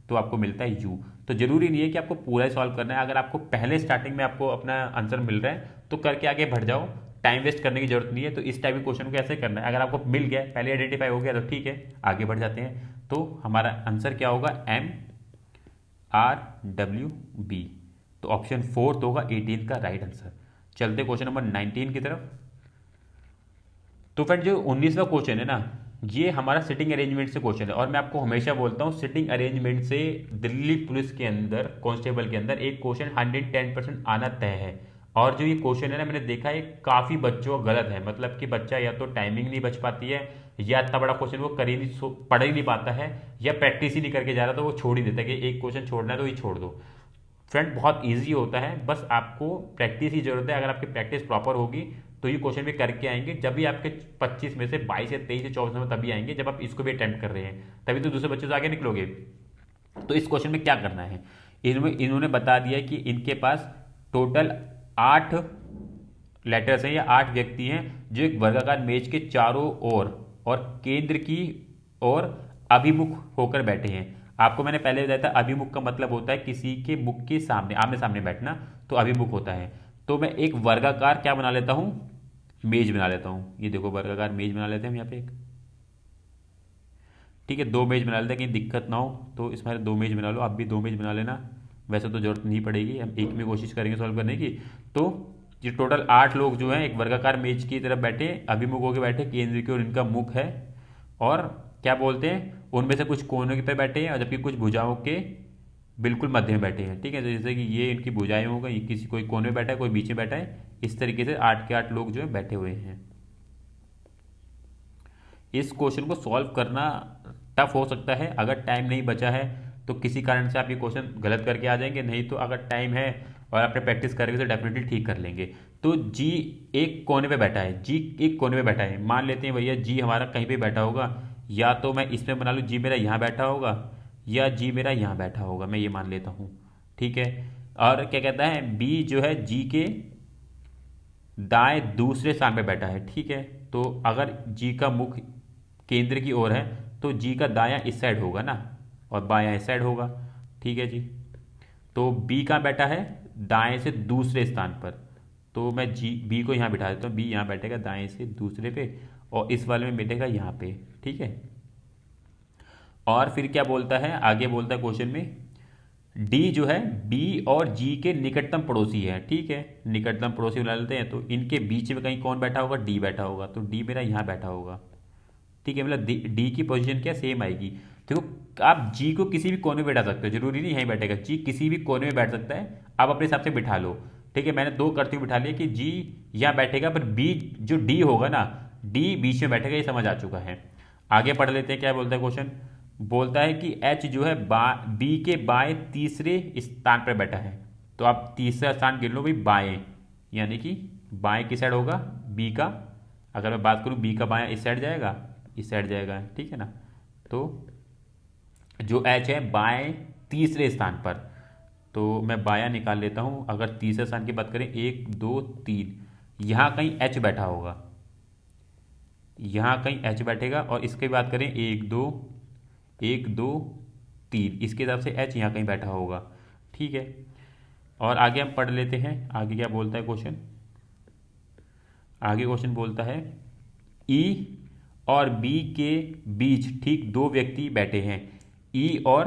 तो आपको मिलता है यू। तो जरूरी नहीं है कि आपको पूरा ही सॉल्व करना है, अगर आपको पहले स्टार्टिंग में आपको अपना आंसर मिल रहा है तो करके आगे बढ़ जाओ, टाइम वेस्ट करने की जरूरत नहीं है। तो इस टाइप के क्वेश्चन को ऐसे करना है, अगर आपको मिल गया, पहले आइडेंटिफाई हो गया तो ठीक है, आगे बढ़ जाते हैं। तो हमारा आंसर क्या होगा, एम आर डब्ल्यू बी। तो ऑप्शन फोर्थ होगा 18 का राइट आंसर। चलते क्वेश्चन नंबर 19 की तरफ। तो फ्रेंड जो 19वां क्वेश्चन है ना, ये हमारा सिटिंग अरेंजमेंट से क्वेश्चन है, और मैं आपको हमेशा बोलता हूँ सिटिंग अरेंजमेंट से दिल्ली पुलिस के अंदर, कांस्टेबल के अंदर एक क्वेश्चन 110% आना तय है। और जो ये क्वेश्चन है ना, मैंने देखा है काफ़ी बच्चों का गलत है, मतलब कि बच्चा या तो टाइमिंग नहीं बच पाती है, या इतना बड़ा क्वेश्चन वो कर ही नहीं, पढ़ ही नहीं पाता है, या प्रैक्टिस ही नहीं करके जा रहा तो वो छोड़ ही देता है कि एक क्वेश्चन छोड़ना है तो ये छोड़ दो। फ्रेंड बहुत इजी होता है, बस आपको प्रैक्टिस की जरूरत है। अगर आपकी प्रैक्टिस प्रॉपर होगी तो ये क्वेश्चन भी करके आएंगे, जब भी आपके 25 में से 22 या 23 या 24 में तभी आएंगे जब आप इसको भी अटेम्प्ट कर रहे हैं, तभी तो दूसरे बच्चों से आगे निकलोगे। तो इस क्वेश्चन में क्या करना है, इन्होंने बता दिया कि इनके पास टोटल 8 लेटर्स हैं या 8 व्यक्ति हैं जो एक वर्गाकार मेज के चारों ओर और केंद्र की ओर अभिमुख होकर बैठे हैं। आपको मैंने पहले बताया था अभिमुख का मतलब होता है किसी के मुख के सामने, आमने सामने बैठना, तो अभिमुख होता है। तो मैं एक वर्गाकार क्या बना लेता हूं, मेज बना लेता हूं। ये देखो वर्गाकार मेज बना लेते हैं हम यहाँ पे एक, ठीक है। 2 मेज बना लेते हैं, कहीं दिक्कत ना हो तो इसमें 2 मेज बना लो, आप भी 2 मेज बना लेना, वैसे तो जरूरत नहीं पड़ेगी, हम एक में कोशिश करेंगे सॉल्व करने की। तो ये टोटल 8 लोग जो हैं एक वर्गाकार मेज की तरफ बैठे, अभिमुख होकर बैठे, केंद्र की ओर इनका मुख है, और क्या बोलते हैं, उनमें से कुछ कोनों पे बैठे हैं और जबकि कुछ भुजाओं के बिल्कुल मध्य में बैठे हैं। ठीक है, तो जैसे कि ये इनकी भुजाएं हो गई, किसी कोई कोने में बैठा है, कोई बीच में बैठा है, इस तरीके से 8 के 8 लोग जो है बैठे हुए हैं। इस क्वेश्चन को सॉल्व करना टफ हो सकता है, अगर टाइम नहीं बचा है तो किसी कारण से आप ये क्वेश्चन गलत करके आ जाएंगे, नहीं तो अगर टाइम है और आपने प्रैक्टिस करेंगे तो डेफिनेटली ठीक कर लेंगे। तो जी एक कोने पे बैठा है, जी एक कोने पे बैठा है, मान लेते हैं भैया जी हमारा कहीं पे बैठा होगा, या तो मैं इसमें बना लूँ जी मेरा यहाँ बैठा होगा या जी मेरा यहाँ बैठा होगा, मैं ये मान लेता हूँ। ठीक है, और क्या कहता है, बी जो है जी के दाएं दूसरे स्थान पे बैठा है। ठीक है, तो अगर जी का मुख केंद्र की ओर है तो जी का दायां इस साइड होगा ना, और बायां इस साइड होगा। ठीक है जी, तो बी कहाँ बैठा है, दाएं से दूसरे स्थान पर, तो मैं जी बी को यहाँ बिठा देता हूँ, बी यहाँ बैठेगा दाएं से दूसरे पे और इस वाले में बैठेगा यहाँ पे। ठीक है, और फिर क्या बोलता है, आगे बोलता है क्वेश्चन में, डी जो है बी और जी के निकटतम पड़ोसी है। ठीक है, निकटतम पड़ोसी बना लेते हैं, तो इनके बीच में कहीं कौन बैठा होगा, डी बैठा होगा, तो डी मेरा यहाँ बैठा होगा। ठीक है, मतलब डी की पोजीशन क्या सेम आएगी। देखो, आप जी को किसी भी कोने में बैठा सकते हो, जरूरी नहीं यहीं बैठेगा, जी किसी भी कोने में बैठ सकता है, आप अपने हिसाब से बिठा लो। ठीक है, मैंने दो करते हुए बिठा लिया कि जी यहाँ बैठेगा, पर बी जो डी होगा ना, डी बीच में बैठेगा, ये समझ आ चुका है। आगे पढ़ लेते हैं, क्या बोलता है क्वेश्चन, बोलता है कि एच जो है बी के बाएं तीसरे स्थान पर बैठा है। तो आप तीसरा स्थान गिन लो भाई, बाएं, यानी कि बाएं की साइड होगा बी का, अगर मैं बात करूं बी का बायां इस साइड जाएगा, इस साइड जाएगा। ठीक है ना, तो जो एच है बाएं तीसरे स्थान पर, तो मैं बायां निकाल लेता हूं। अगर तीसरे स्थान की बात करें, 1 2 3, यहां कहीं एच बैठा होगा, यहां कहीं एच बैठेगा, और इसकी बात करें 1 2 1 2 3, इसके हिसाब से एच यहाँ कहीं बैठा होगा। ठीक है, और आगे हम पढ़ लेते हैं, आगे क्या बोलता है क्वेश्चन। आगे क्वेश्चन बोलता है ई और बी के बीच ठीक दो व्यक्ति बैठे हैं। ई और,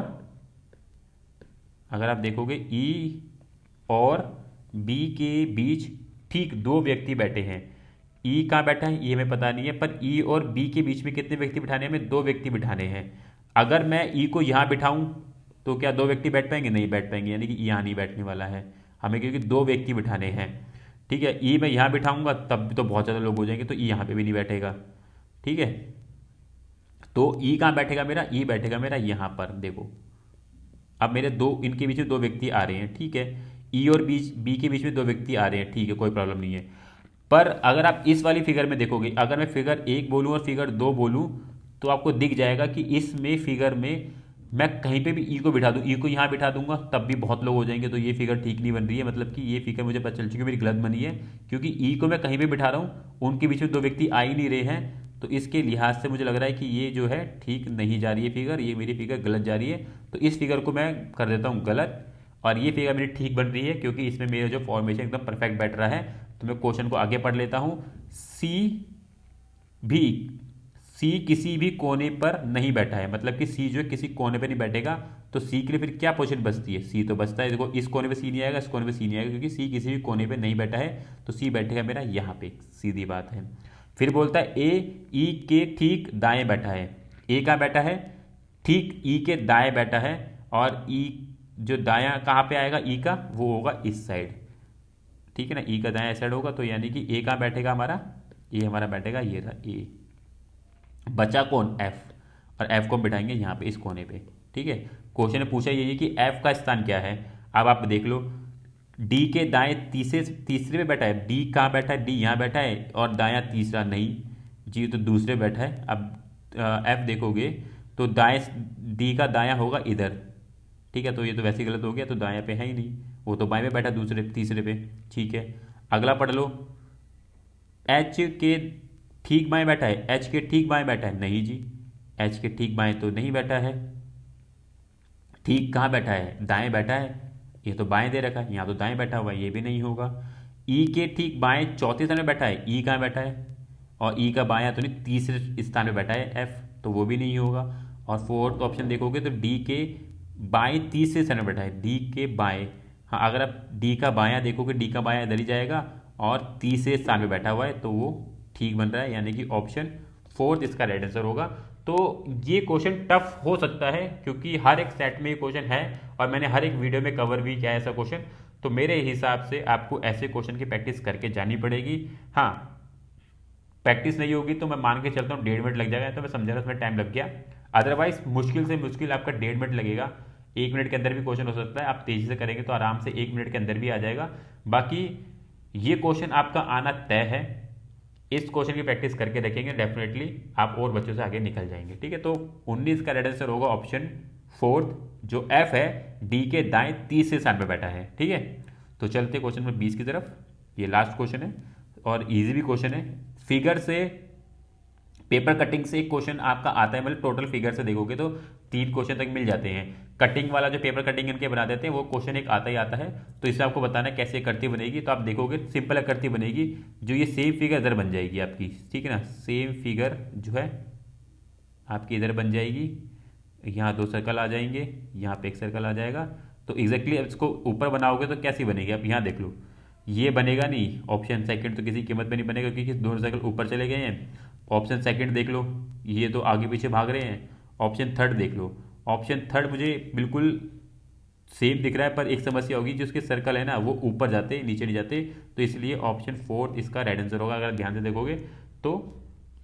अगर आप देखोगे ई और बी के बीच ठीक दो व्यक्ति बैठे हैं। ई कहाँ बैठा है ये हमें पता नहीं है, पर ई और बी के बीच में कितने व्यक्ति बिठाने हैं, हमें दो व्यक्ति बिठाने हैं। अगर मैं ई को यहाँ बिठाऊं तो क्या दो व्यक्ति बैठ पाएंगे, नहीं बैठ पाएंगे, यानी कि यहाँ नहीं बैठने वाला है हमें, क्योंकि दो व्यक्ति बिठाने हैं। ठीक है, ई मैं यहाँ बिठाऊंगा तब भी तो बहुत ज़्यादा लोग हो जाएंगे, तो ई यहाँ पे भी नहीं बैठेगा। ठीक है, तो ई कहाँ बैठेगा मेरा, ई बैठेगा मेरा यहाँ पर। देखो, अब मेरे दो, इनके बीच में दो व्यक्ति आ रहे हैं। ठीक है, ई और बी के बीच में दो व्यक्ति आ रहे हैं, ठीक है, कोई प्रॉब्लम नहीं है। पर अगर आप इस वाली फिगर में देखोगे, अगर मैं फिगर 1 बोलूँ और फिगर 2 बोलूँ, तो आपको दिख जाएगा कि इसमें फिगर में मैं कहीं पे भी ई को बिठा दूँ, ई को यहाँ बिठा दूंगा तब भी बहुत लोग हो जाएंगे, तो ये फिगर ठीक नहीं बन रही है। मतलब कि ये फिगर मुझे पता चल चुकी है मेरी गलत बनी है, क्योंकि ई को मैं कहीं भी बिठा रहा हूँ, उनके बीच में दो व्यक्ति आ ही नहीं रहे हैं। तो इसके लिहाज से मुझे लग रहा है कि ये जो है ठीक नहीं जा रही है फिगर, ये मेरी फिगर गलत जा रही है। तो इस फिगर को मैं कर देता हूँ गलत, और ये फिगर मेरी ठीक बन रही है, क्योंकि इसमें मेरा जो फॉर्मेशन एकदम परफेक्ट बैठ रहा है। तो मैं क्वेश्चन को आगे पढ़ लेता हूँ। भी सी किसी भी कोने पर नहीं बैठा है, मतलब कि सी जो है किसी कोने पर नहीं बैठेगा, तो सी के लिए फिर क्या पोजीशन बचती है, सी तो बचता है, देखो इस कोने पे सी नहीं आएगा, इस कोने पे सी नहीं आएगा, क्योंकि सी किसी भी कोने पे नहीं बैठा है, तो सी बैठेगा मेरा यहाँ पे, सीधी बात है। फिर बोलता है ए ई के ठीक दाएं बैठा है। ए कहाँ बैठा है, ठीक ई के दाएं बैठा है, और ई जो दायां कहाँ पे आएगा, ई का वो होगा इस साइड। ठीक है ना, ई का दायां साइड होगा, तो यानी कि ए कहाँ बैठेगा हमारा, ए हमारा बैठेगा ये रहा ए। बचा कौन, एफ, और एफ को हम बिठाएंगे यहाँ पे इस कोने पे। ठीक है, क्वेश्चन ने पूछा ये है कि एफ का स्थान क्या है। अब आप देख लो, डी के दाएं तीसरे तीसरे पे बैठा है, डी कहाँ बैठा है, डी यहाँ बैठा है, और दायां तीसरा नहीं, जी तो दूसरे बैठा है। अब एफ देखोगे तो दाएं, डी का दायां होगा इधर। ठीक है, तो ये तो वैसे ही गलत हो गया, तो दायां पे है ही नहीं, वो तो बाएं में बैठा दूसरे तीसरे पे। ठीक है, अगला पढ़ लो, एच के ठीक बाएं बैठा है, एच के ठीक बाएं बैठा है, नहीं जी, एच के ठीक बाएं तो नहीं बैठा है। ठीक कहाँ बैठा है, दाएं बैठा है, ये तो बाएं दे रखा है, यहाँ तो दाएं बैठा हुआ है, ये भी नहीं होगा। ई के ठीक बाएं चौथे स्थान में बैठा है, ई कहाँ बैठा है, और ई का बायां तो नहीं, तीसरे स्थान में बैठा है एफ, तो वो भी नहीं होगा। और फोर्थ ऑप्शन देखोगे तो डी के बाएं तीसरे स्थान में बैठा है, डी के बाएं, हाँ अगर आप डी का बायां देखोगे, डी का बायां इधर ही जाएगा, और तीसरे स्थान में बैठा हुआ है, तो वो ठीक बन रहा है, यानी कि ऑप्शन फोर्थ इसका राइट आंसर होगा। तो ये क्वेश्चन टफ हो सकता है क्योंकि हर एक सेट में ये क्वेश्चन है और मैंने हर एक वीडियो में कवर भी किया है ऐसा क्वेश्चन। तो मेरे हिसाब से आपको ऐसे क्वेश्चन की प्रैक्टिस करके जानी पड़ेगी। हाँ, प्रैक्टिस नहीं होगी तो मैं मान के चलता हूँ 1.5 मिनट लग जाएगा, तो मैं समझा रहा उसमें टाइम लग गया। अदरवाइज मुश्किल से मुश्किल आपका 1.5 मिनट लगेगा। 1 मिनट के अंदर भी क्वेश्चन हो सकता है, आप तेजी से करेंगे तो आराम से 1 मिनट के अंदर भी आ जाएगा। बाकी ये क्वेश्चन आपका आना तय है। इस क्वेश्चन की प्रैक्टिस करके रखेंगे, डेफिनेटली आप और बच्चों से आगे निकल जाएंगे। ठीक है, तो 19 का राइट आंसर होगा ऑप्शन 4, जो एफ है डी के दाएं तीसरे स्थान पर बैठा है। ठीक है, तो चलते क्वेश्चन नंबर 20 की तरफ। ये लास्ट क्वेश्चन है और इजी भी क्वेश्चन है। फिगर से, पेपर कटिंग से एक क्वेश्चन आपका आता है, मतलब टोटल फिगर से देखोगे तो 3 क्वेश्चन तक मिल जाते हैं। कटिंग वाला जो पेपर कटिंग इनके बना देते हैं वो क्वेश्चन एक आता ही आता है। तो इससे आपको बताना है कैसे आकृति बनेगी। तो आप देखोगे सिंपल आकृति बनेगी, जो ये सेम फिगर इधर बन जाएगी आपकी। ठीक है ना, सेम फिगर जो है आपकी इधर बन जाएगी। यहाँ 2 सर्कल आ जाएंगे, यहाँ पे एक सर्कल आ जाएगा। तो एग्जैक्टली इसको ऊपर बनाओगे तो कैसी बनेगी, आप यहाँ देख लो। ये बनेगा नहीं, ऑप्शन सेकंड तो किसी कीमत पे नहीं बनेगा क्योंकि दोनों सर्कल ऊपर चले गए हैं। ऑप्शन सेकंड देख लो, ये तो आगे पीछे भाग रहे हैं। ऑप्शन थर्ड देख लो, ऑप्शन थर्ड मुझे बिल्कुल सेम दिख रहा है, पर एक समस्या होगी, जो उसके सर्कल है ना वो ऊपर जाते नीचे नहीं जाते। तो इसलिए ऑप्शन 4 इसका राइट आंसर होगा। अगर ध्यान से देखोगे तो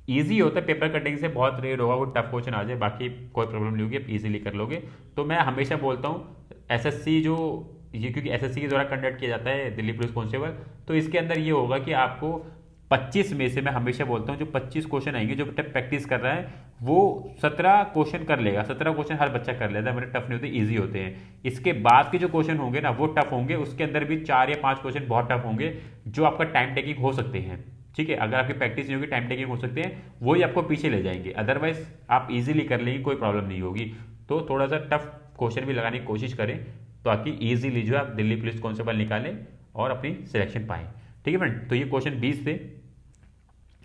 ईजी होता है, पेपर कटिंग से बहुत रेयर होगा वो टफ क्वेश्चन आ जाए, बाकी कोई प्रॉब्लम नहीं होगी, आप इजीली कर लोगे। तो मैं हमेशा बोलता हूँ एसएससी जो ये, क्योंकि एसएससी के द्वारा कंडक्ट किया जाता है दिल्ली पुलिस कांस्टेबल, तो इसके अंदर ये होगा कि आपको 25 में से, मैं हमेशा बोलता हूँ जो 25 क्वेश्चन आएंगे, जो बच्चा प्रैक्टिस कर रहा है वो 17 क्वेश्चन कर लेगा। 17 क्वेश्चन हर बच्चा कर लेता है, मेरे टफ नहीं होते, ईजी होते हैं। इसके बाद के जो क्वेश्चन होंगे ना वो टफ होंगे, उसके अंदर भी 4 या 5 क्वेश्चन बहुत टफ होंगे जो आपका टाइम टेकिंग हो सकते हैं। ठीक है, अगर आपकी प्रैक्टिस नहीं होगी, टाइम टेकिंग हो सकते हैं, वही आपको पीछे ले जाएंगे। अदरवाइज आप इजीली कर लेंगे, कोई प्रॉब्लम नहीं होगी। तो थोड़ा सा टफ क्वेश्चन भी लगाने की कोशिश करें ताकि इजीली जो है आप दिल्ली पुलिस कांस्टेबल निकालें और अपनी सिलेक्शन पाएं। ठीक है फ्रेंड, तो ये क्वेश्चन 20 थे।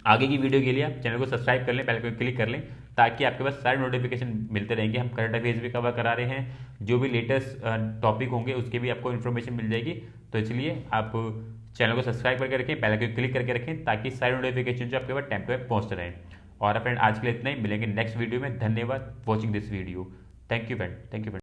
आगे की वीडियो के लिए आप चैनल को सब्सक्राइब कर लें, बेल को क्लिक कर लें, ताकि आपके पास सारे नोटिफिकेशन मिलते रहेंगे। हम करंट अफेयर्स भी कवर करा रहे हैं, जो भी लेटेस्ट टॉपिक होंगे उसके भी आपको इन्फॉर्मेशन मिल जाएगी। तो इसलिए आप चैनल को सब्सक्राइब करके रखें, बेल को क्लिक करके रखें, ताकि सारे नोटिफिकेशन जो आपके पास टाइम पे पहुंचते रहें। और फ्रेंड आज के लिए इतना ही, मिलेंगे नेक्स्ट वीडियो में। धन्यवाद watching this video. Thank you friend, thank you friend.